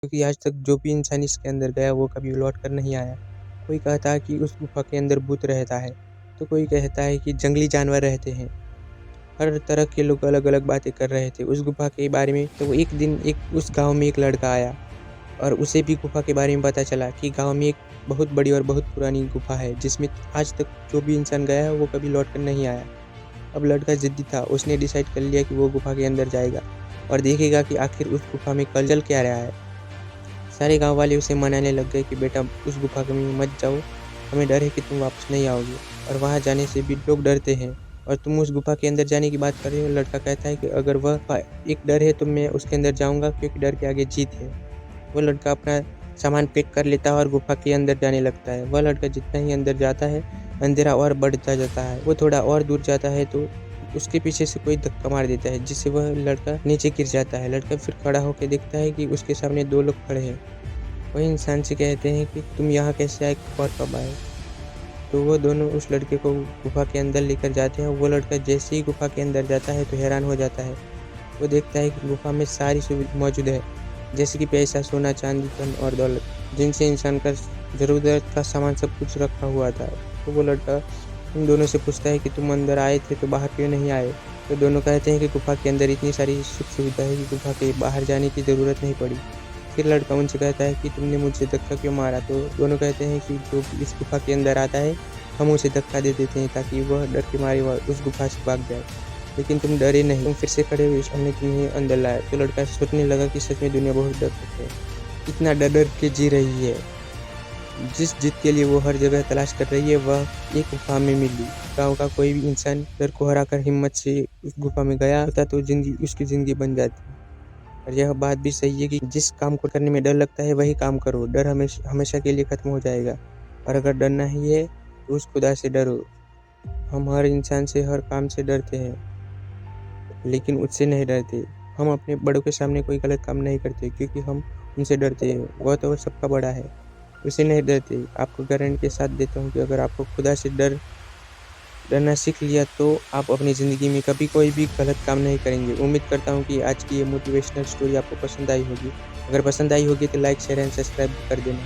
क्योंकि आज तक जो भी इंसान इसके अंदर गया वो कभी लौट कर नहीं आया। कोई कहता है कि उस गुफ़ा के अंदर भूत रहता है, तो कोई कहता है कि जंगली जानवर रहते हैं। हर तरह के लोग अलग-अलग बातें कर रहे थे उस गुफ़ा के बारे में। तो एक दिन उस गाँव में एक लड़का आया और उसे भी गुफ़ा के बारे में पता चला कि गाँव में एक बहुत बड़ी और बहुत पुरानी गुफ़ा है, जिसमें आज तक जो भी इंसान गया है वो कभी लौट कर नहीं आया। अब लड़का ज़िद्दी था, उसने डिसाइड कर लिया कि वो गुफ़ा के अंदर जाएगा और देखेगा कि आखिर उस गुफ़ा में कल चल क्या रहा है। सारे गाँव वाले उसे मनाने लग गए कि बेटा उस गुफ़ा में मत जाओ, हमें डर है कि तुम वापस नहीं आओगे और वहाँ जाने से भी लोग डरते हैं और तुम उस गुफ़ा के अंदर जाने की बात कर रहे हो। लड़का कहता है कि अगर वह एक डर है तो मैं उसके अंदर जाऊँगा, क्योंकि डर के आगे जीत है। वो लड़का अपना सामान पैक कर लेता है और गुफ़ा के अंदर जाने लगता है। वह लड़का जितना ही अंदर जाता है, अंधेरा और बढ़ता जाता है। वो थोड़ा और दूर जाता है तो उसके पीछे से कोई धक्का मार देता है, जिससे वह लड़का नीचे गिर जाता है। लड़का फिर खड़ा होकर देखता है कि उसके सामने 2 लोग खड़े हैं। वही इंसान से कहते हैं कि तुम यहाँ कैसे आए और कब आए? तो वो दोनों उस लड़के को गुफ़ा के अंदर लेकर जाते हैं। वो लड़का जैसे ही गुफ़ा के अंदर जाता है तो हैरान हो जाता है। वो देखता है कि गुफ़ा में सारी सुविधा मौजूद है, जैसे कि पैसा, सोना, चांदी, धन और दौलत, जिनसे इंसान का ज़रूरत का सामान सब कुछ रखा हुआ था। तो वो लड़का उन दोनों से पूछता है कि तुम अंदर आए थे तो बाहर क्यों नहीं आए? तो दोनों कहते हैं कि गुफ़ा के अंदर इतनी सारी सुख सुविधा है कि गुफ़ा के बाहर जाने की ज़रूरत नहीं पड़ी। फिर लड़का उनसे कहता है कि तुमने मुझे धक्का क्यों मारा? तो दोनों कहते हैं कि जो भी इस गुफ़ा के अंदर आता है, हम उसे धक्का दे देते हैं ताकि वह डर के मारे वह उस गुफ़ा से भाग जाए। लेकिन तुम डरे नहीं, तुम फिर से खड़े हुए, हमने तुम्हें अंदर लाया। तो लड़का सोचने लगा कि सच में दुनिया बहुत डर सकती है, इतना डर-डर के जी रही है। जिस जीत के लिए वो हर जगह तलाश कर रही है, वह एक गुफ़ा में मिली। गाँव का कोई भी इंसान डर को हराकर हिम्मत से उस गुफ़ा में गया होता तो उसकी ज़िंदगी बन जाती। और यह बात भी सही है कि जिस काम को करने में डर लगता है वही काम करो, डर हमेशा के लिए खत्म हो जाएगा। और अगर डरना ही है तो उस खुदा से डरो। हम हर इंसान से, हर काम से डरते हैं, लेकिन उससे नहीं डरते। हम अपने बड़ों के सामने कोई गलत काम नहीं करते क्योंकि हम उनसे डरते हैं। वह तो सबका बड़ा है, उससे नहीं डरते। आपको गारंटी के साथ देता हूँ कि अगर आपको खुदा से डरना सीख लिया तो आप अपनी ज़िंदगी में कभी कोई भी गलत काम नहीं करेंगे। उम्मीद करता हूँ कि आज की ये मोटिवेशनल स्टोरी आपको पसंद आई होगी। अगर पसंद आई होगी तो लाइक, शेयर एंड सब्सक्राइब कर देना।